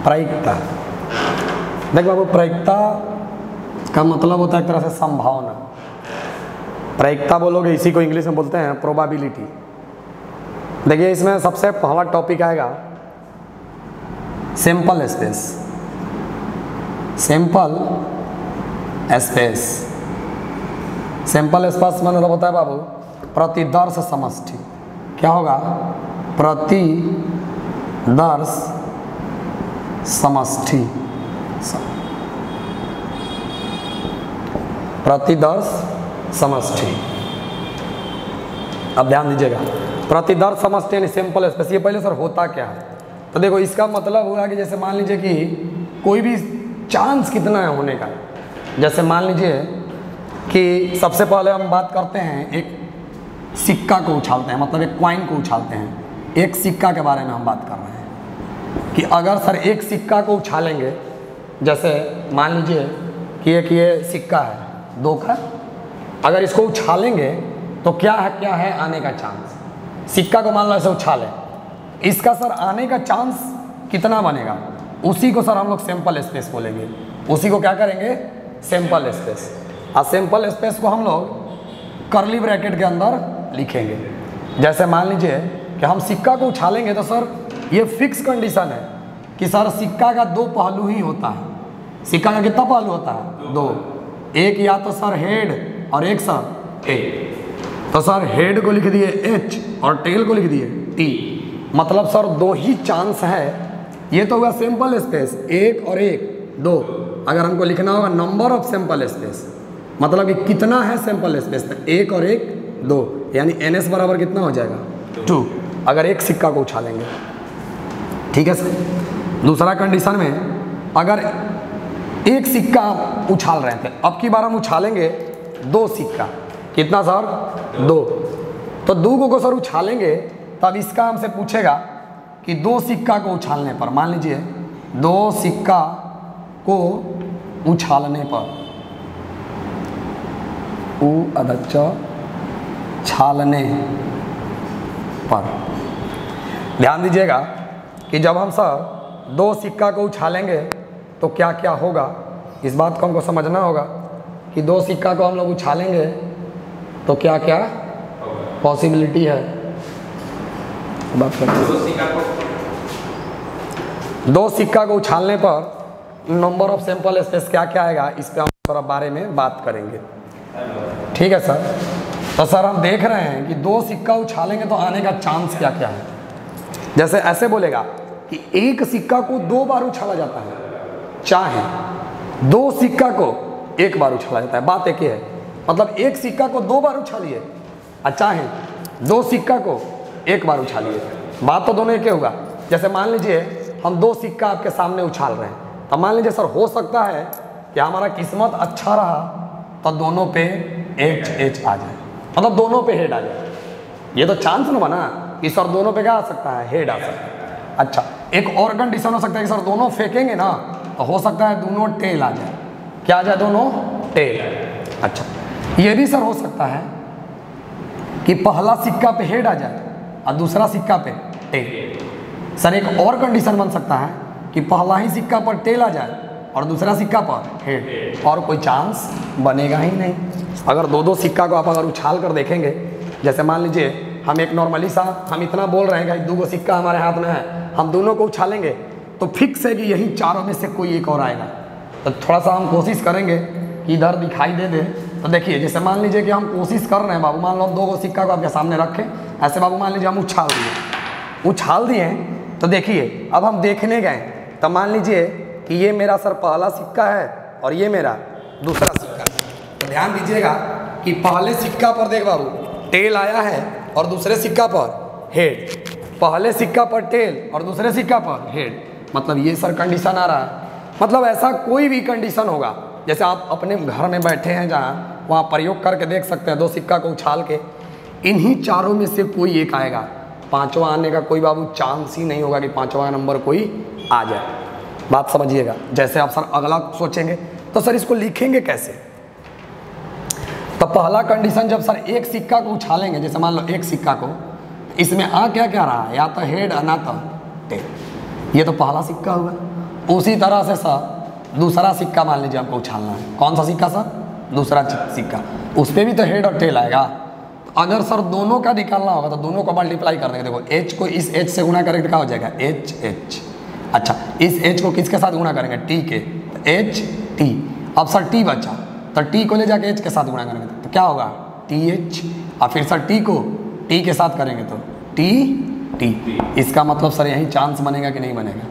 प्रायिकता। देख बाबू, प्रायिकता का मतलब होता है एक तरह से संभावना। प्रायिकता बोलोगे, इसी को इंग्लिश में बोलते हैं प्रोबेबिलिटी। देखिए, इसमें सबसे पहला टॉपिक आएगा sample space. Sample space, sample space मतलब होता है बाबू प्रतिदर्श समष्टि। क्या होगा? प्रतिदर्श समष्टि। प्रतिदर्श समष्टि। अब ध्यान दीजिएगा, प्रतिदर्श समष्टि यानी सैंपल स्पेस। ये पहले सर होता क्या है? तो देखो, इसका मतलब हुआ कि जैसे मान लीजिए कि कोई भी चांस कितना है होने का। जैसे मान लीजिए कि सबसे पहले हम बात करते हैं एक सिक्का को उछालते हैं, मतलब एक कॉइन को उछालते हैं। एक सिक्का के बारे में हम बात कर रहे हैं कि अगर सर एक सिक्का को उछालेंगे, जैसे मान लीजिए कि एक ये सिक्का है 2 का, अगर इसको उछालेंगे तो क्या है आने का चांस। सिक्का को मान लो ऐसे उछालें, इसका सर आने का चांस कितना बनेगा, उसी को सर हम लोग सैंपल स्पेस बोलेंगे। उसी को क्या करेंगे? Sample space. और सैंपल स्पेस को हम लोग कर्ली ब्रैकेट के अंदर लिखेंगे। जैसे मान लीजिए कि हम सिक्का को उछालेंगे तो सर ये फिक्स कंडीशन है कि सर सिक्का का 2 पहलू ही होता है। सिक्का का कितना पहलू होता है? 2। एक या तो सर हेड और एक सर टेल। तो सर हेड को लिख दिए H और टेल को लिख दिए T। मतलब सर 2 ही चांस है। ये तो हुआ सैंपल स्पेस, 1 और 1 2। अगर हमको लिखना होगा नंबर ऑफ सैंपल स्पेस, मतलब कि कितना है सैंपल स्पेस, तो 1 और 1 2, यानी NS बराबर कितना हो जाएगा? 2। अगर एक सिक्का को उछालेंगे, ठीक है सर। दूसरा कंडीशन में अगर एक सिक्का उछाल रहे थे, अब की बार हम उछालेंगे 2 सिक्का। कितना सर? 2। तो 2 को सर उछालेंगे, तब इसका हमसे पूछेगा कि 2 सिक्का को उछालने पर, मान लीजिए 2 सिक्का को उछालने पर, छालने पर, ध्यान दीजिएगा कि जब हम सर 2 सिक्का को उछालेंगे तो क्या क्या होगा, इस बात को हमको समझना होगा कि 2 सिक्का को हम लोग उछालेंगे तो क्या क्या पॉसिबिलिटी है। बात करते हैं 2 सिक्का को उछालने पर नंबर ऑफ सैंपल स्पेस क्या क्या आएगा, इस पे हम थोड़ा बारे में बात करेंगे। ठीक है सर। तो सर हम देख रहे हैं कि 2 सिक्का उछालेंगे तो आने का चांस क्या क्या है। जैसे ऐसे बोलेगा कि एक सिक्का को 2 बार उछाला जाता है, चाहे 2 सिक्का को 1 बार उछाला जाता है। बात एक ही है, मतलब एक सिक्का को 2 बार उछालिए और चाहे 2 सिक्का को 1 बार उछालिए, बात तो दोनों एक ही होगा। जैसे मान लीजिए हम 2 सिक्का आपके सामने उछाल रहे हैं, अब मान लीजिए सर हो सकता है कि हमारा किस्मत अच्छा रहा तो दोनों पे H आ जाए, मतलब दोनों पे हेड आ जाए। ये तो चांस ना बना कि सर दोनों पे क्या आ सकता है? हेड आ सकता है। अच्छा, एक और कंडीशन हो सकता है कि सर दोनों फेंकेंगे ना तो हो सकता है दोनों टेल आ जाए। क्या आ जाए? दोनों टेल। अच्छा, ये भी सर हो सकता है कि पहला सिक्का पे हेड आ जाए और दूसरा सिक्का पे टेल। सर एक और कंडीशन बन सकता है कि पहला ही सिक्का पर टेल आ जाए और दूसरा सिक्का पर हेड, और कोई चांस बनेगा ही नहीं। अगर 2 सिक्का को आप अगर उछाल कर देखेंगे, जैसे मान लीजिए हम एक नॉर्मली सा हम इतना बोल रहे हैं कि 2 सिक्का हमारे हाथ में है, हम दोनों को उछालेंगे तो फिक्स है कि यही चारों में से कोई एक और आएगा। तो थोड़ा सा हम कोशिश करेंगे कि इधर दिखाई दे दे। तो देखिए, जैसे मान लीजिए कि हम कोशिश कर रहे हैं बाबू, मान लो हम 2 सिक्का को आपके सामने रखें ऐसे बाबू, मान लीजिए हम उछाल दिए। तो देखिए अब हम देखने गए तो मान लीजिए कि ये मेरा सर पहला सिक्का है और ये मेरा दूसरा सिक्का। तो ध्यान दीजिएगा कि पहले सिक्का पर देख बाबू टेल आया है और दूसरे सिक्का पर हेड, पहले सिक्का पर टेल और दूसरे सिक्का पर हेड, मतलब ये सर कंडीशन आ रहा है। मतलब ऐसा कोई भी कंडीशन होगा, जैसे आप अपने घर में बैठे हैं जहाँ, वहाँ प्रयोग करके देख सकते हैं। 2 सिक्का को उछाल के इन्हीं चारों में से कोई एक आएगा, 5वां आने का कोई बाबू चांस ही नहीं होगा कि 5वां नंबर कोई आ जाए। बात समझिएगा। जैसे आप सर अगला सोचेंगे तो सर इसको लिखेंगे कैसे। तो पहला कंडीशन, जब सर एक सिक्का को उछालेंगे, जैसे मान लो एक सिक्का को, इसमें आ क्या क्या रहा है, या तो हेड ना तो टेल। ये तो पहला सिक्का हुआ। उसी तरह से सर दूसरा सिक्का मान लीजिए आपको उछालना है। कौन सा सिक्का सर? दूसरा सिक्का। उस पर भी तो हेड और टेल आएगा। तो अगर सर दोनों का निकालना होगा तो दोनों को मल्टीप्लाई कर देंगे। देखो एच को इस एच से गुना करेंगे तो क्या हो जाएगा? H H. अच्छा, इस एच को किसके साथ गुना करेंगे? टी के, तो एच टी। अब सर टी बचा, तो टी को ले जाके एच के साथ गुना करेंगे तो क्या होगा? T H. और फिर सर टी को टी के साथ करेंगे तो टी टी। इसका मतलब सर यही चांस बनेगा कि नहीं बनेगा?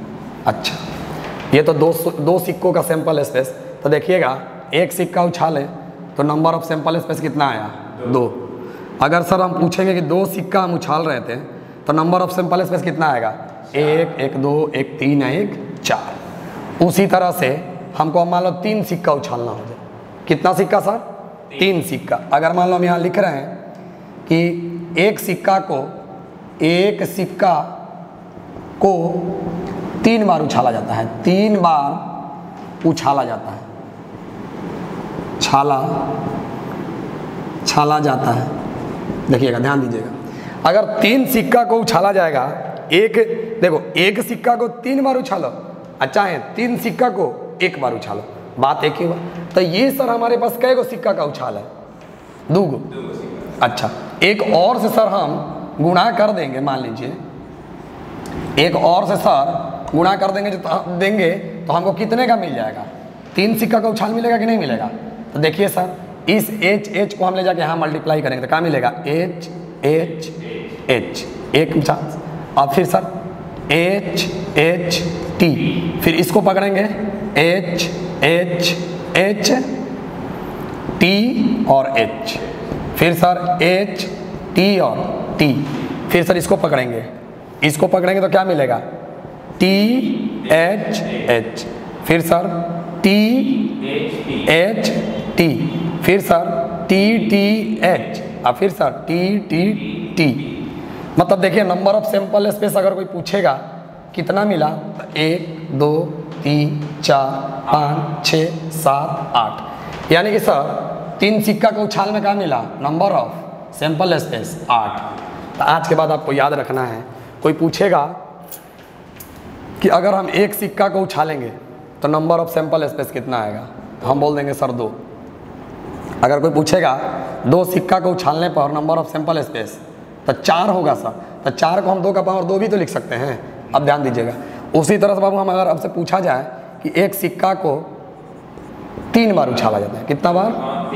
अच्छा, ये तो दो सिक्कों का सैंपल स्पेस। तो देखिएगा, एक सिक्का उछाले तो नंबर ऑफ सैंपल स्पेस कितना आया? 2। अगर सर हम पूछेंगे कि 2 सिक्का हम उछाल रहे थे तो नंबर ऑफ सैंपल स्पेस कितना आएगा? 1, 1, 2, 1, 3, 1, 4। उसी तरह से हमको मान लो 3 सिक्का उछालना हो जाए। कितना सिक्का सर? 3 सिक्का। अगर मान लो हम यहाँ लिख रहे हैं कि एक सिक्का को 3 बार उछाला जाता है। 3 बार उछाला जाता है, छाला जाता है। देखिएगा, ध्यान दीजिएगा, अगर 3 सिक्का को उछाला जाएगा, एक सिक्का को 3 बार उछालो, अच्छा है 3 सिक्का को 1 बार उछालो, बात एक ही बात। तो ये सर हमारे पास कै गो सिक्का का उछाल है? 2 गो। अच्छा, एक और से सर हम गुणा कर देंगे, मान लीजिए एक और से सर गुणा कर देंगे तो हमको कितने का मिल जाएगा? 3 सिक्का का उछाल मिलेगा कि नहीं मिलेगा? तो देखिए सर, इस एच को हम ले जाके यहाँ मल्टीप्लाई करेंगे तो क्या मिलेगा? एच एच एच, एक चांस। और फिर सर एच एच टी, फिर इसको पकड़ेंगे एच एच एच टी और एच, फिर सर एच टी और टी, फिर सर इसको पकड़ेंगे तो क्या मिलेगा? टी एच एच, फिर सर टी एच टी, फिर सर टी टी एच, और फिर सर टी टी टी। मतलब देखिए, नंबर ऑफ सैंपल स्पेस अगर कोई पूछेगा कितना मिला तो 1, 2, 3, 4, 5, 6, 7, 8, यानी कि सर 3 सिक्का को उछाल में क्या मिला? Number of sample space 8। तो आज के बाद आपको याद रखना है, कोई पूछेगा कि अगर हम एक सिक्का को उछालेंगे तो नंबर ऑफ सैंपल स्पेस कितना आएगा, तो हम बोल देंगे सर 2। अगर कोई पूछेगा 2 सिक्का को उछालने पर नंबर ऑफ सैंपल स्पेस तो 4 होगा सर, तो 4 को हम 2 का पावर 2 भी तो लिख सकते हैं। अब ध्यान दीजिएगा, उसी तरह से बाबू हम अगर आपसे पूछा जाए कि एक सिक्का को 3 बार उछाला जाता है, कितना बार?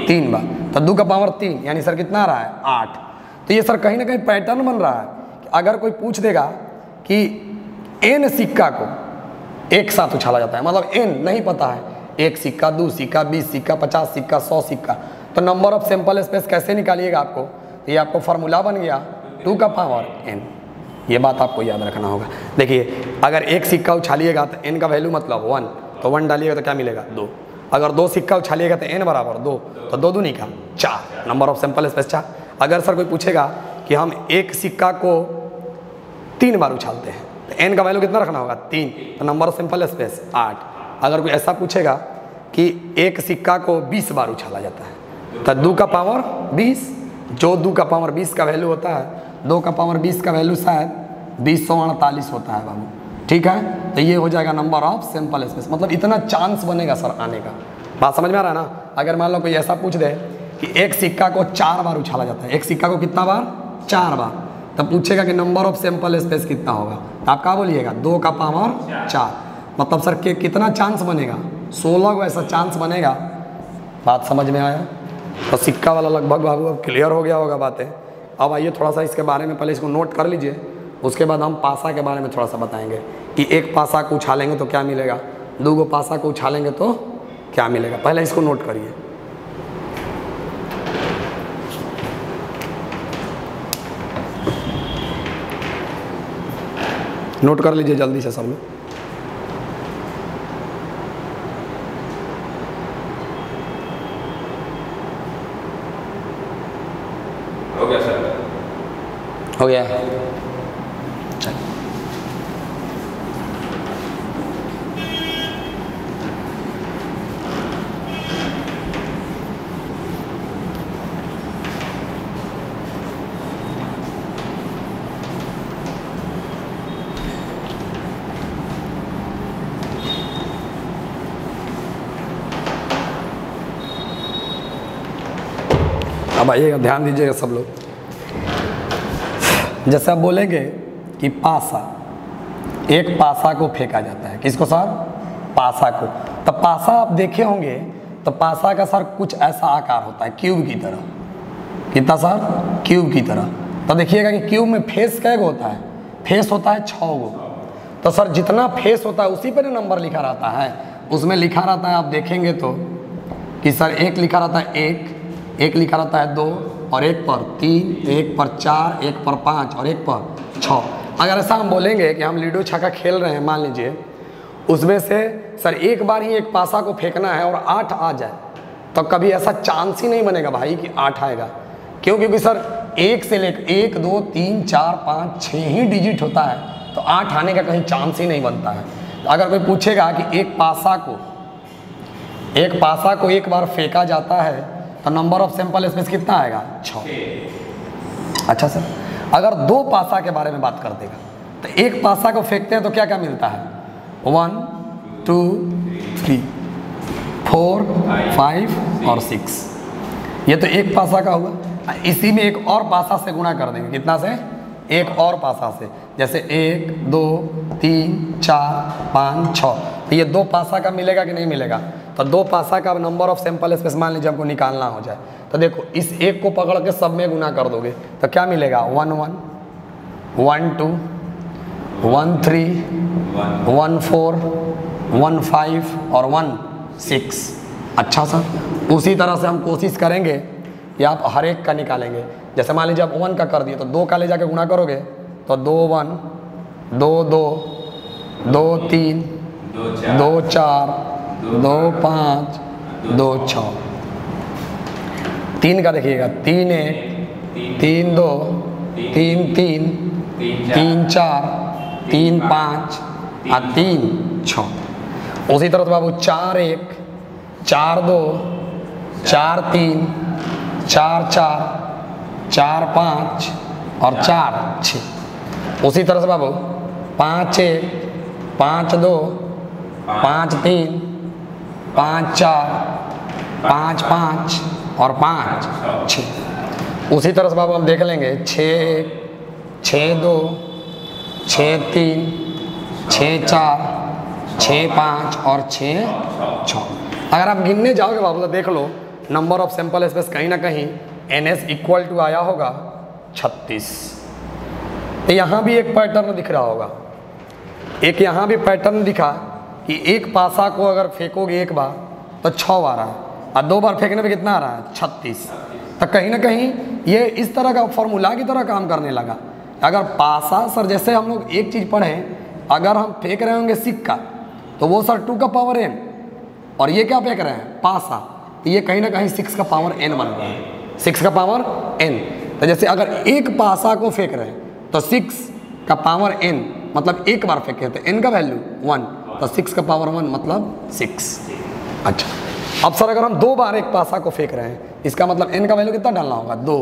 3 बार, तो 2 का पावर 3, यानी सर कितना आ रहा है? 8। तो ये सर कहीं ना कहीं पैटर्न बन रहा है कि अगर कोई पूछ देगा कि n सिक्का को एक साथ उछाला जाता है, मतलब n नहीं पता है, 1 सिक्का, 2 सिक्का, 20 सिक्का, 50 सिक्का, 100 सिक्का, तो नंबर ऑफ सैंपल स्पेस कैसे निकालिएगा आपको? ये आपको फार्मूला बन गया 2 का पावर n। ये बात आपको याद रखना होगा। देखिए, अगर एक सिक्का उछालिएगा तो n का वैल्यू मतलब 1, तो 1 डालिएगा तो क्या मिलेगा? 2। अगर 2 सिक्का उछालिएगा तो n बराबर 2, तो 2 दूनी का 4, नंबर ऑफ सैंपल स्पेस 4। अगर सर कोई पूछेगा कि हम एक सिक्का को 3 बार उछालते हैं तो n का वैल्यू कितना रखना होगा? 3, तो नंबर ऑफ सैंपल स्पेस 8। अगर कोई ऐसा पूछेगा कि एक सिक्का को 20 बार उछाला जाता है तो 2 का पावर 20, जो 2 का पावर 20 का वैल्यू होता है, 2 का पावर 20 का वैल्यू शायद 2048 होता है बाबू, ठीक है। तो ये हो जाएगा नंबर ऑफ सैंपल स्पेस, मतलब इतना चांस बनेगा सर आने का। बात समझ में आ रहा है ना? अगर मान लो कोई ऐसा पूछ दे कि एक सिक्का को 4 बार उछाला जाता है, एक सिक्का को कितना बार? 4 बार, तब पूछेगा कि नंबर ऑफ सैंपल स्पेस कितना होगा, तो आप क्या बोलिएगा? 2 का पावर 4। मतलब सर के कितना चांस बनेगा? 16 को ऐसा चांस बनेगा। बात समझ में आया? तो सिक्का वाला लगभग बाबू अब क्लियर हो गया होगा बातें। अब आइए थोड़ा सा इसके बारे में पहले इसको नोट कर लीजिए, उसके बाद हम पासा के बारे में थोड़ा सा बताएंगे कि एक पासा को उछालेंगे तो क्या मिलेगा, 2 गो पासा को उछालेंगे तो क्या मिलेगा। पहले इसको नोट करिए। नोट कर लीजिए जल्दी से सब लोग। हो गया सर? हो गया। चल अब आइएगा, ध्यान दीजिएगा सब लोग। जैसे आप बोलेंगे कि पासा, एक पासा को फेंका जाता है, किसको सर? पासा को। तो पासा आप देखे होंगे तो पासा का सर कुछ ऐसा आकार होता है क्यूब की तरह। कितना सर? क्यूब की तरह। तो देखिएगा कि क्यूब में फेस कै गो होता है? फेस होता है 6 गो। तो सर जितना फेस होता है उसी पर नंबर लिखा रहता है। उसमें लिखा रहता है, आप देखेंगे तो कि सर एक लिखा रहता है एक लिखा रहता है 2, और एक पर 3, एक पर 4, एक पर 5 और एक पर 6। अगर ऐसा हम बोलेंगे कि हम लूडो छक्का खेल रहे हैं, मान लीजिए, उसमें से सर एक बार ही एक पासा को फेंकना है और 8 आ जाए, तो कभी ऐसा चांस ही नहीं बनेगा भाई कि 8 आएगा। क्यों? क्योंकि सर 1 से लेकर 1, 2, 3, 4, 5, 6 ही डिजिट होता है, तो 8 आने का कहीं चांस ही नहीं बनता है। अगर कोई पूछेगा कि एक पासा को एक बार फेंका जाता है तो नंबर ऑफ सैंपल स्पेस कितना आएगा? 6। अच्छा सर, अगर 2 पासा के बारे में बात कर देगा तो एक पासा को फेंकते हैं तो क्या क्या मिलता है? 1, 2, 3, 4, 5 और 6। ये तो एक पासा का हुआ। इसी में एक और पासा से गुणा कर देंगे। कितना से? एक और पासा से। जैसे 1, 2, 3, 4, 5, 6। तो ये 2 पासा का मिलेगा कि नहीं मिलेगा? तो 2 पासा का नंबर ऑफ सैंपल स्पेस मान लीजिए हमको निकालना हो जाए, तो देखो इस एक को पकड़ के सब में गुना कर दोगे तो क्या मिलेगा? 1, 1, 1, 2, 1, 3, 1, 4, 1, 5 और 1, 6। अच्छा सर, उसी तरह से हम कोशिश करेंगे कि आप हर एक का निकालेंगे। जैसे मान लीजिए आप 1 का कर दिए तो 2 का ले जाके गुना करोगे तो 2, 1, 2, 2, 2, 3, 2, 4, 2, 5, 2, 6। 3 का देखिएगा, 3, 1, 3, 2, 3, 3, 3, 4, 3, 5 और 3, 6। उसी तरह से बाबू 4, 1, 4, 2, 4, 3, 4, 4, 4, 5 और 4, 6। उसी तरह से बाबू 5, 1, 5, 2, 5, 3, 5, 4, 5, 5 और 5, 6। उसी तरह से बाबू हम देख लेंगे 6, 1, 6, 2, 6, 3, 6, 4, 6, 5 और 6, 6। अगर आप गिनने जाओगे बाबू तो देख लो नंबर ऑफ सैंपल स्पेस कहीं ना कहीं NS इक्वल टू आया होगा 36। तो यहाँ भी एक पैटर्न दिख रहा होगा, एक यहाँ भी पैटर्न दिखा कि एक पासा को अगर फेंकोगे एक बार तो 6 आ रहा है और 2 बार फेंकने पे कितना आ रहा है? 36। तो कहीं ना कहीं ये इस तरह का फॉर्मूला की तरह काम करने लगा। अगर पासा सर, जैसे हम लोग एक चीज़ पढ़ें, अगर हम फेंक रहे होंगे सिक्का तो वो सर 2 का पावर n, और ये क्या फेंक रहे हैं? पासा, तो ये कहीं ना कहीं 6 का पावर n बन रहा है, 6 का पावर n। तो जैसे अगर एक पासा को फेंक रहे हैं तो 6 का पावर n मतलब एक बार फेंके तो n का वैल्यू 1, तो 6 का पावर 1 मतलब 6। अच्छा, अब सर अगर हम 2 बार एक पासा को फेंक रहे हैं, इसका मतलब n का वैल्यू कितना डालना होगा? 2,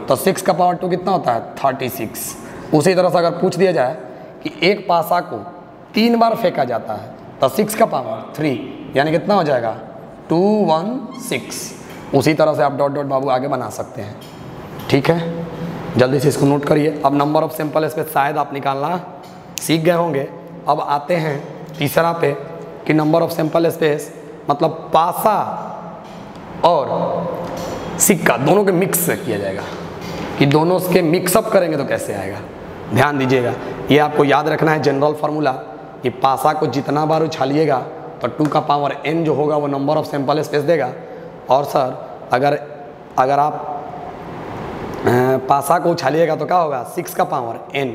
तो 6 का पावर 2 कितना होता है? 36। उसी तरह से अगर पूछ दिया जाए कि एक पासा को 3 बार फेंका जाता है तो 6 का पावर 3 यानी कितना हो जाएगा? 216। उसी तरह से आप डॉट डॉट बाबू आगे बना सकते हैं। ठीक है, जल्दी से इसको नोट करिए। अब नंबर ऑफ सैंपल स्पेस शायद आप निकालना सीख गए होंगे। अब आते हैं तीसरा पे कि नंबर ऑफ सैंपल स्पेस मतलब पासा और सिक्का दोनों के मिक्स से किया जाएगा, कि दोनों के मिक्सअप करेंगे तो कैसे आएगा। ध्यान दीजिएगा, ये आपको याद रखना है जनरल फार्मूला कि पासा को जितना बार उछालिएगा तो 2 का पावर n जो होगा वो नंबर ऑफ सैंपल स्पेस देगा। और सर अगर आप पासा को उछालिएगा तो क्या होगा? 6 का पावर n,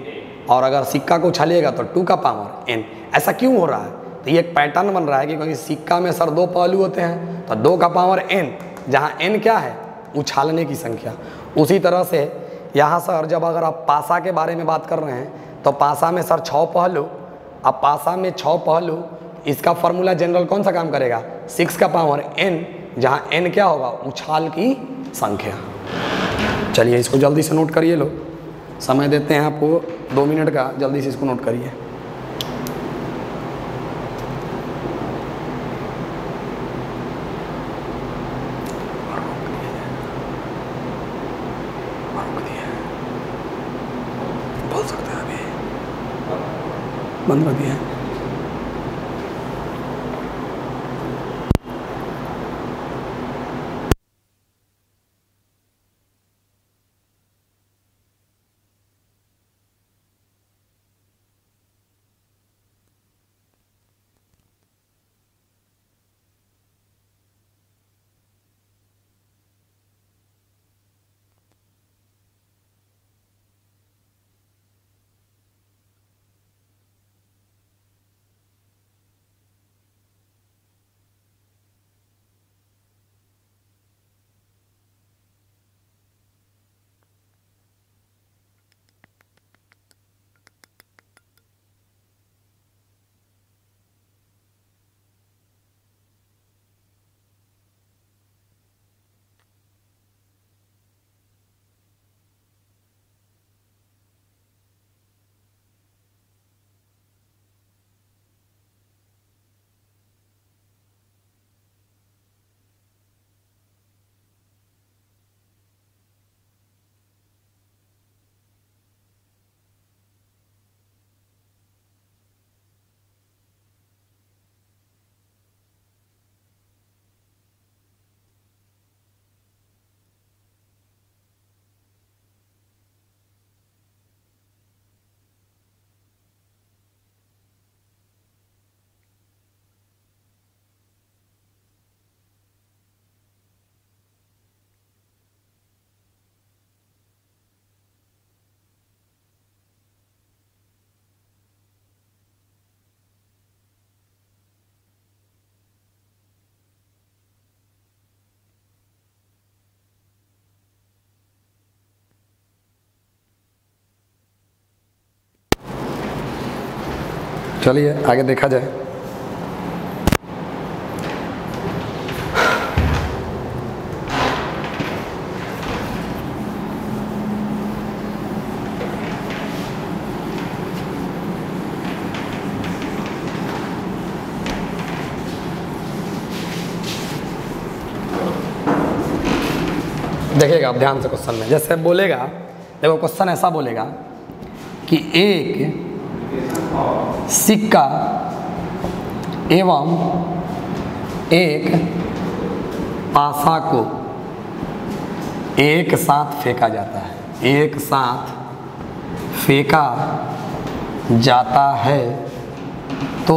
और अगर सिक्का को उछालिएगा तो 2 का पावर n। ऐसा क्यों हो रहा है? तो ये एक पैटर्न बन रहा है कि क्योंकि सिक्का में सर 2 पहलू होते हैं, तो 2 का पावर n, जहाँ n क्या है? उछालने की संख्या। उसी तरह से यहाँ सर जब अगर आप पासा के बारे में बात कर रहे हैं तो पासा में सर 6 पहलू। अब पासा में 6 पहलू, इसका फॉर्मूला जनरल कौन सा काम करेगा? 6 का पावर n, जहाँ n क्या होगा? उछाल की संख्या। चलिए इसको जल्दी से नोट करिए लो, समय देते हैं आपको 2 मिनट का, जल्दी से इसको नोट करिए। रोक दिया, बोल सकते हैं अभी, बंद कर दिया। चलिए आगे देखा जाए। देखिएगा आप ध्यान से क्वेश्चन में, जैसे बोलेगा, देखो क्वेश्चन ऐसा बोलेगा कि एक सिक्का एवं एक पासा को एक साथ फेंका जाता है, एक साथ फेंका जाता है, तो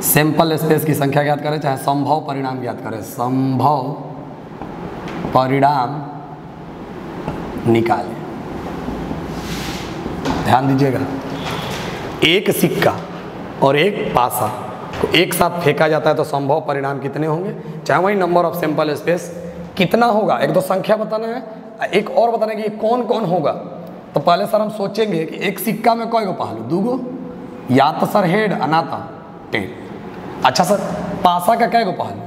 सैंपल स्पेस की संख्या ज्ञात करें, चाहे संभव परिणाम ज्ञात करें, संभव परिणाम निकालें। ध्यान दीजिएगा, एक सिक्का और एक पासा को एक साथ फेंका जाता है तो संभव परिणाम कितने होंगे, चाहे वही नंबर ऑफ सैंपल स्पेस कितना होगा। एक तो संख्या बताना है, एक और बताना है कि कौन कौन होगा। तो पहले सर हम सोचेंगे कि एक सिक्का में कई गो पहलू, दूगो, या तो सर हेड अनाता टेल। अच्छा सर पासा का कै गो पहलू,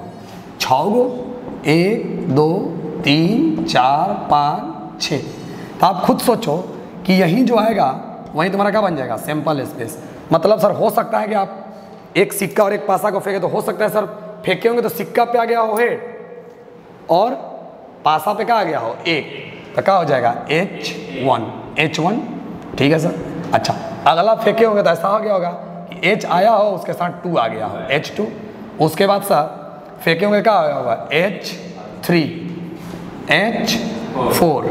6 गो, 1 2 3 4 5 6। तो आप खुद सोचो कि यही जो आएगा वही तुम्हारा क्या बन जाएगा, सैंपल स्पेस। मतलब सर हो सकता है कि आप एक सिक्का और एक पासा को फेंके, तो हो सकता है सर फेंके होंगे तो सिक्का पे आ गया हो हेड और पासा पे क्या आ गया हो एक, तो क्या हो जाएगा H1, ठीक है सर। अच्छा अगला फेंके होंगे तो ऐसा हो गया होगा कि H आया हो उसके साथ 2 आ गया हो, H2। उसके बाद सर फेंके होंगे क्या आया होगा H3, H4,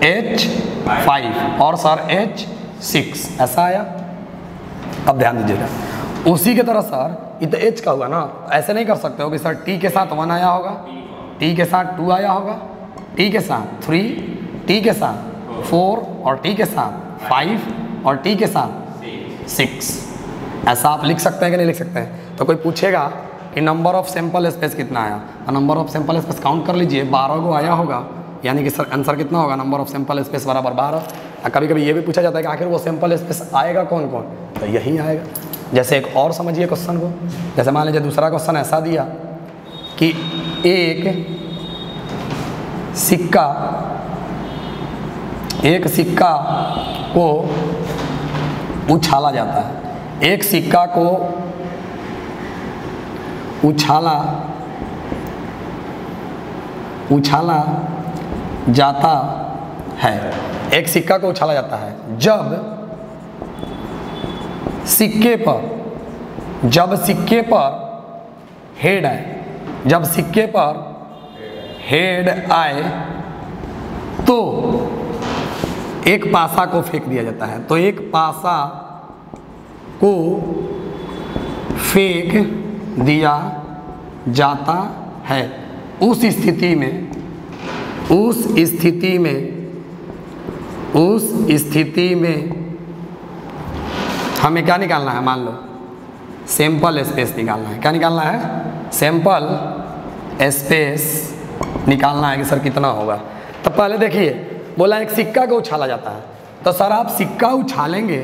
H5 और सर H6, ऐसा आया। अब ध्यान दीजिएगा, उसी के तरह सर ये तो H का हुआ ना, ऐसे नहीं कर सकते हो कि सर T के साथ 1 आया होगा, T के साथ 2 आया होगा, T के साथ 3, T के साथ 4 और T के साथ 5 और T के साथ 6। ऐसा आप लिख सकते हैं कि नहीं लिख सकते हैं। तो कोई पूछेगा कि नंबर ऑफ सैंपल स्पेस कितना आया, तो number of sample space count कर लीजिए, 12 गो आया होगा, यानी कि सर आंसर कितना होगा, नंबर ऑफ सैंपल स्पेस बराबर 12। कभी कभी ये भी पूछा जाता है कि आखिर वो सैंपल स्पेस आएगा कौन कौन, तो यही आएगा। जैसे एक और समझिए क्वेश्चन को, जैसे मान लीजिए दूसरा क्वेश्चन ऐसा दिया कि एक सिक्का को उछाला जाता है, एक सिक्का को उछाला जाता है, एक सिक्का को उछाला जाता है जब सिक्के पर हेड आए, जब सिक्के पर हेड आए तो एक पासा को फेंक दिया जाता है। तो एक पासा को फेंक दिया जाता है। उस स्थिति में हमें क्या निकालना है, मान लो सैंपल स्पेस निकालना है। क्या निकालना है? सैंपल स्पेस निकालना है कि सर कितना होगा। तो पहले देखिए बोला एक सिक्का को उछाला जाता है, तो सर आप सिक्का उछालेंगे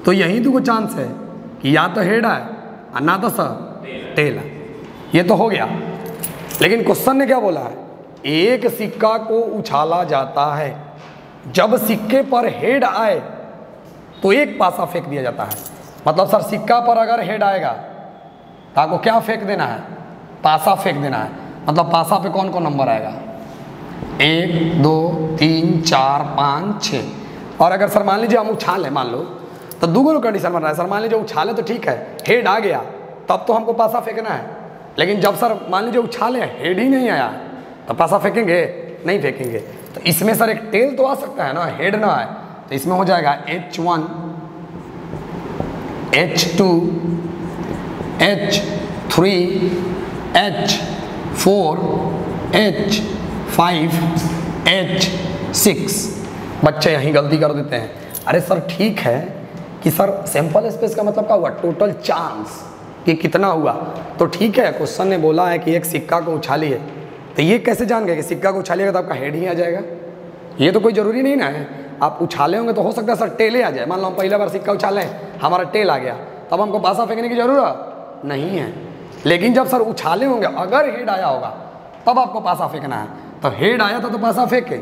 तो यही तो कोई चांस है कि या तो हेड आए और ना तो सर टेल आए। ये तो हो गया, लेकिन क्वेश्चन ने क्या बोला है? एक सिक्का को उछाला जाता है, जब सिक्के पर हेड आए तो एक पासा फेंक दिया जाता है। मतलब सर सिक्का पर अगर हेड आएगा तो आपको क्या फेंक देना है? पासा फेंक देना है। मतलब पासा पे कौन कौन नंबर आएगा? 1 2 3 4 5 6। और अगर सर मान लीजिए हम उछाले, मान लो तो दोनों कंडीशन बन रहा है। सर मान लीजिए उछाले तो ठीक है, हेड आ गया तब तो हमको पासा फेंकना है। लेकिन जब सर मान लीजिए उछाले हेड ही नहीं आया तो पासा फेंकेंगे? नहीं फेंकेंगे। तो इसमें सर एक टेल तो आ सकता है ना, हेड ना आए। तो इसमें हो जाएगा H1 H2 H3 H4 H5 H6। बच्चे यहीं गलती कर देते हैं। अरे सर ठीक है कि सर सैंपल स्पेस का मतलब क्या हुआ? टोटल चांस कि कितना हुआ। तो ठीक है, क्वेश्चन ने बोला है कि एक सिक्का को उछालिए, तो ये कैसे जान गए कि सिक्का को उछालिएगा तो आपका हेड ही आ जाएगा? ये तो कोई ज़रूरी नहीं ना है। आप उछाले होंगे तो हो सकता है सर टेले आ जाए। मान लो हम पहला बार सिक्का उछालें, हमारा टेल आ गया, तब हमको पासा फेंकने की ज़रूरत नहीं है। लेकिन जब सर उछाले होंगे, अगर हेड आया होगा तब आपको पासा फेंकना है। तो हेड आया था तो पासा फेंके,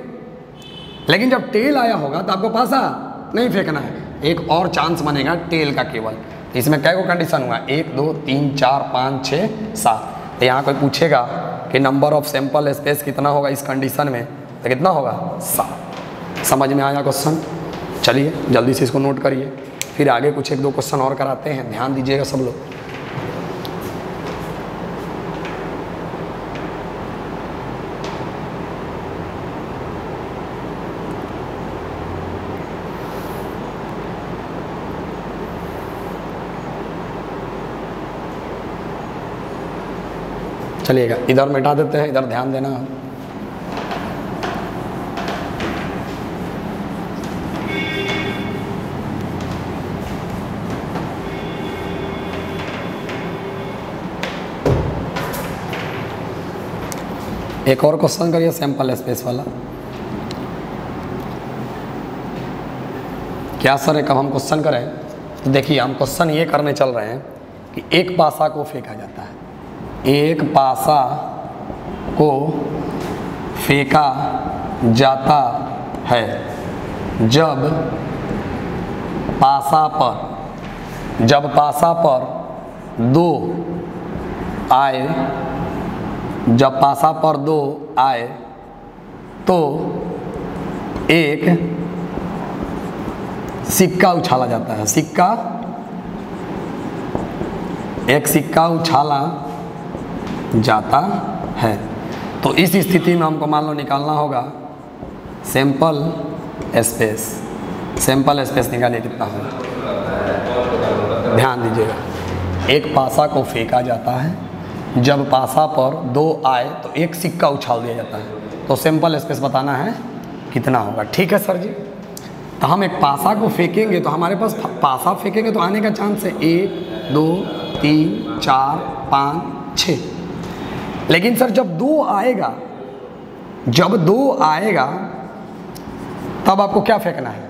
लेकिन जब टेल आया होगा तो आपको पासा नहीं फेंकना है। एक और चांस बनेगा टेल का केवल। इसमें कै को कंडीशन हुआ? 1 2 3 4 5 6 7। तो यहाँ कोई पूछेगा कि नंबर ऑफ सैंपल स्पेस कितना होगा इस कंडीशन में, तो कितना होगा? 7। समझ में आया क्वेश्चन? चलिए जल्दी से इसको नोट करिए, फिर आगे कुछ 1 2 क्वेश्चन और कराते हैं। ध्यान दीजिएगा सब लोग। चलिएगा इधर मिटा देते हैं, इधर ध्यान देना। एक और क्वेश्चन करिए सैंपल स्पेस वाला। क्या सर एक अब हम क्वेश्चन करें? तो देखिए हम क्वेश्चन ये करने चल रहे हैं कि एक पासा को फेंका जाता है, एक पासा को फेंका जाता है जब पासा पर 2 आए, जब पासा पर 2 आए तो एक सिक्का उछाला जाता है। एक सिक्का उछाला जाता है। तो इस स्थिति में हमको मान लो निकालना होगा सैंपल स्पेस। सैंपल स्पेस निकालिए कितना होगा। ध्यान दीजिएगा, एक पासा को फेंका जाता है, जब पासा पर 2 आए तो एक सिक्का उछाल दिया जाता है। तो सैंपल स्पेस बताना है कितना होगा। ठीक है सर जी। तो हम एक पासा को फेंकेंगे तो हमारे पास पासा फेंकेंगे तो आने का चांस है 1 2 3 4 5 6। लेकिन सर जब 2 आएगा, जब 2 आएगा तब आपको क्या फेंकना है?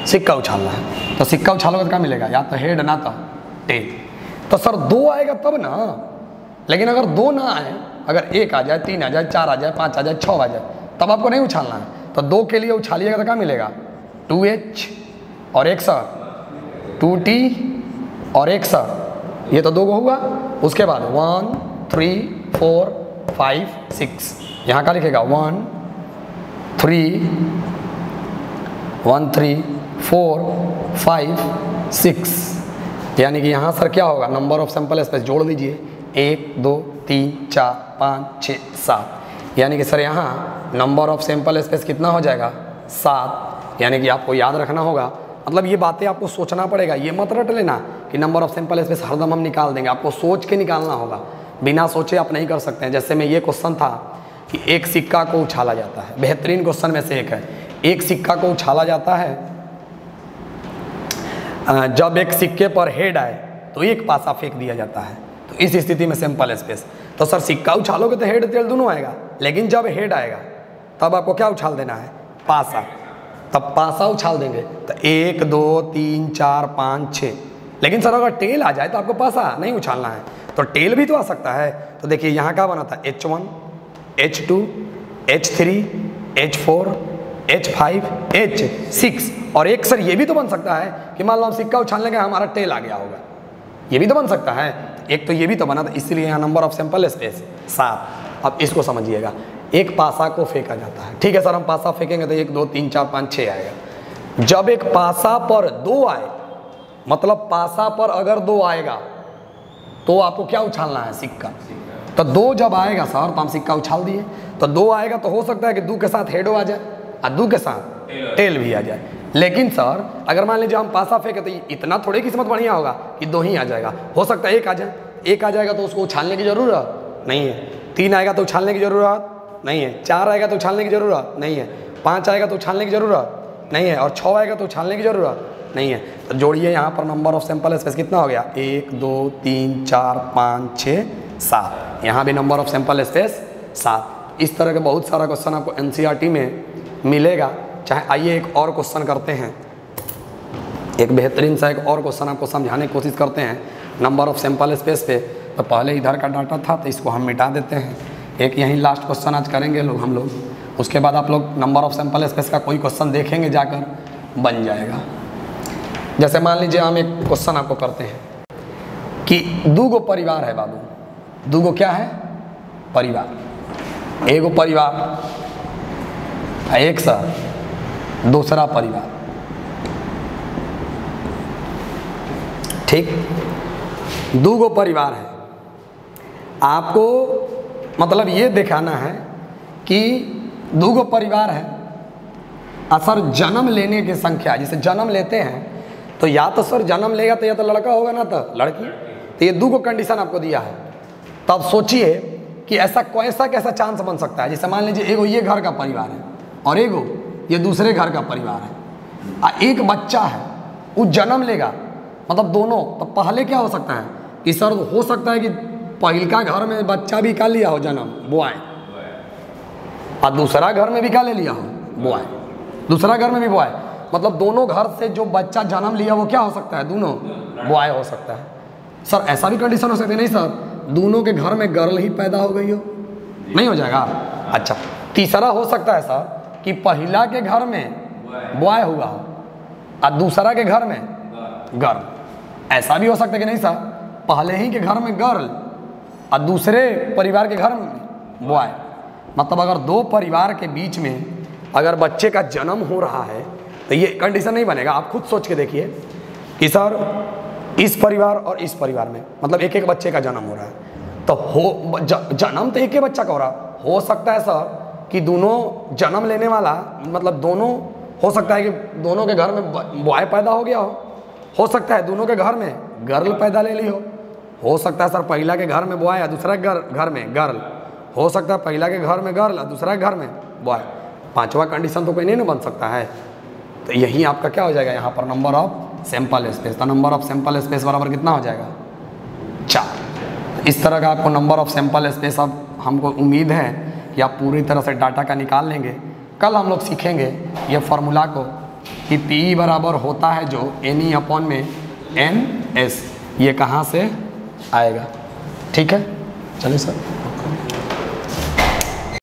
सिक्का उछालना है। तो सिक्का उछालोगे तो क्या मिलेगा? या तो हेड ना तो टेल। तो सर 2 आएगा तब ना। लेकिन अगर 2 ना आए, अगर 1 आ जाए, 3 आ जाए, 4 आ जाए, 5 आ जाए, 6 आ जाए, तब आपको नहीं उछालना है। तो 2 के लिए उछालिएगा तो क्या मिलेगा? 2H और 1 सर 2T और 1 सर, ये तो 2 को हुआ। उसके बाद 1 3 4 5 6, यहाँ का लिखेगा 1 3 4 5 6, यानी कि यहाँ सर क्या होगा, नंबर ऑफ सैंपल स्पेस जोड़ दीजिए 1 2 3 4 5 6 7, यानी कि सर यहाँ नंबर ऑफ सैंपल स्पेस कितना हो जाएगा 7, यानी कि आपको याद रखना होगा। मतलब ये बातें आपको सोचना पड़ेगा, ये मत रट लेना कि नंबर ऑफ सैंपल स्पेस हरदम हम निकाल देंगे, आपको सोच के निकालना होगा, बिना सोचे आप नहीं कर सकते हैं। जैसे में ये क्वेश्चन था कि एक सिक्का को उछाला जाता है, बेहतरीन क्वेश्चन में से एक है। एक सिक्का को उछाला जाता है, जब एक सिक्के पर हेड आए तो एक पासा फेंक दिया जाता है, तो इस स्थिति में सैंपल स्पेस, तो सर सिक्का उछालोगे तो हेड टेल दोनों आएगा, लेकिन जब हेड आएगा तब आपको क्या उछाल देना है, पासा, तब पासा उछाल देंगे तो 1 2 3 4 5 6। लेकिन सर अगर टेल आ जाए तो आपको पासा नहीं उछालना है, तो टेल भी तो आ सकता है। तो देखिए यहाँ क्या बना था, H1 H2 H3 H4 H5 H6, और एक सर ये भी तो बन सकता है कि मान लो हम सिक्का उछालने के हमारा टेल आ गया होगा, ये भी तो बन सकता है। एक तो ये भी तो बना था, इसलिए यहाँ नंबर ऑफ सैंपल स्पेस 7। अब इसको समझिएगा, एक पासा को फेंका जाता है, ठीक है सर हम पासा फेंकेंगे तो 1 2 3 4 5 6 आएगा। जब एक पासा पर 2 आए, मतलब पासा पर अगर 2 आएगा तो आपको क्या उछालना है, सिक्का। तो 2 जब आएगा सर तो हम सिक्का उछाल दिए, तो 2 आएगा तो हो सकता है कि 2 के साथ हेडो आ जाए और 2 के साथ टेल भी आ जाए। लेकिन सर अगर मान लीजिए हम पासा फेंके तो इतना थोड़ी किस्मत बढ़िया होगा कि 2 ही आ जाएगा, हो सकता है 1 आ जाए, 1 आ जाएगा तो उसको उछालने की ज़रूरत नहीं है, 3 आएगा तो उछालने की ज़रूरत नहीं है, 4 आएगा तो उछालने की ज़रूरत नहीं है, 5 आएगा तो उछालने की ज़रूरत नहीं है, और 6 आएगा तो उछालने की ज़रूरत नहीं है। तो जोड़िए यहाँ पर नंबर ऑफ सैंपल स्पेस कितना हो गया, 1 2 3 4 5 6 7, यहाँ भी नंबर ऑफ सैंपल स्पेस 7। इस तरह के बहुत सारा क्वेश्चन आपको NCERT में मिलेगा। चाहे आइए एक और क्वेश्चन करते हैं, एक बेहतरीन सा एक और क्वेश्चन आपको समझाने की कोशिश करते हैं नंबर ऑफ सैंपल स्पेस पे। तो पहले इधर का डाटा था तो इसको हम मिटा देते हैं, एक यहीं लास्ट क्वेश्चन आज करेंगे हम लोग, उसके बाद आप लोग नंबर ऑफ सैंपल स्पेस का कोई क्वेश्चन देखेंगे जाकर, बन जाएगा। जैसे मान लीजिए हम एक क्वेश्चन आपको करते हैं कि 2 गो परिवार है बाबू, 2 गो क्या है, परिवार, एगो परिवार एक सर दूसरा परिवार, ठीक, 2 गो परिवार है। आपको मतलब ये दिखाना है कि 2 गो परिवार है, सर जन्म लेने की संख्या, जैसे जन्म लेते हैं तो या तो सर जन्म लेगा तो या तो लड़का होगा ना तो लड़की, तो ये 2 गो कंडीशन आपको दिया है। तो आप सोचिए कि ऐसा कैसा चांस बन सकता है। जैसे मान लीजिए एगो ये घर का परिवार है और एगो ये दूसरे घर का परिवार है, एक बच्चा है वो जन्म लेगा, मतलब दोनों, तो पहले क्या हो सकता है कि सर हो सकता है कि पहिलका घर में बच्चा भी का लिया हो जन्म, बॉय, और दूसरा घर में भी का ले लिया हो, बॉय, दूसरा घर में भी बॉय, मतलब दोनों घर से जो बच्चा जन्म लिया वो क्या हो सकता है, दोनों बॉय हो सकता है। सर ऐसा भी कंडीशन हो सकती है, नहीं सर दोनों के घर में गर्ल ही पैदा हो गई हो, नहीं हो जाएगा। अच्छा, तीसरा हो सकता है सर कि पहिला के घर में बॉय हुआ हो और दूसरा के घर में गर्ल, ऐसा भी हो सकता है कि नहीं सर पहले ही के घर में गर्ल और दूसरे परिवार के घर में बॉय, मतलब अगर 2 परिवार के बीच में अगर बच्चे का जन्म हो रहा है तो ये कंडीशन नहीं बनेगा। आप खुद सोच के देखिए कि सर इस परिवार और इस परिवार में मतलब एक एक बच्चे का जन्म हो रहा है, तो हो जन्म तो एक ही बच्चा का हो रहा, हो सकता है सर कि दोनों जन्म लेने वाला मतलब दोनों, हो सकता है कि दोनों के घर में बॉय पैदा हो गया हो सकता है दोनों के घर में गर्ल पैदा ले ली हो सकता है सर पहला के घर में बॉय या दूसरा घर में गर्ल, हो सकता है पहला के घर में गर्ल और दूसरा के घर में बॉय, 5वां कंडीशन तो कोई नहीं ना बन सकता है। तो यही आपका क्या हो जाएगा यहाँ पर नंबर ऑफ सैंपल स्पेस। तो नंबर ऑफ सैंपल स्पेस बराबर कितना हो जाएगा, 4। इस तरह का आपको नंबर ऑफ सैंपल स्पेस अब हमको उम्मीद है कि आप पूरी तरह से डाटा का निकाल लेंगे। कल हम लोग सीखेंगे ये फार्मूला को कि पी बराबर होता है जो NE अपॉन में NS, ये कहाँ से आएगा, ठीक है। चलिए सर।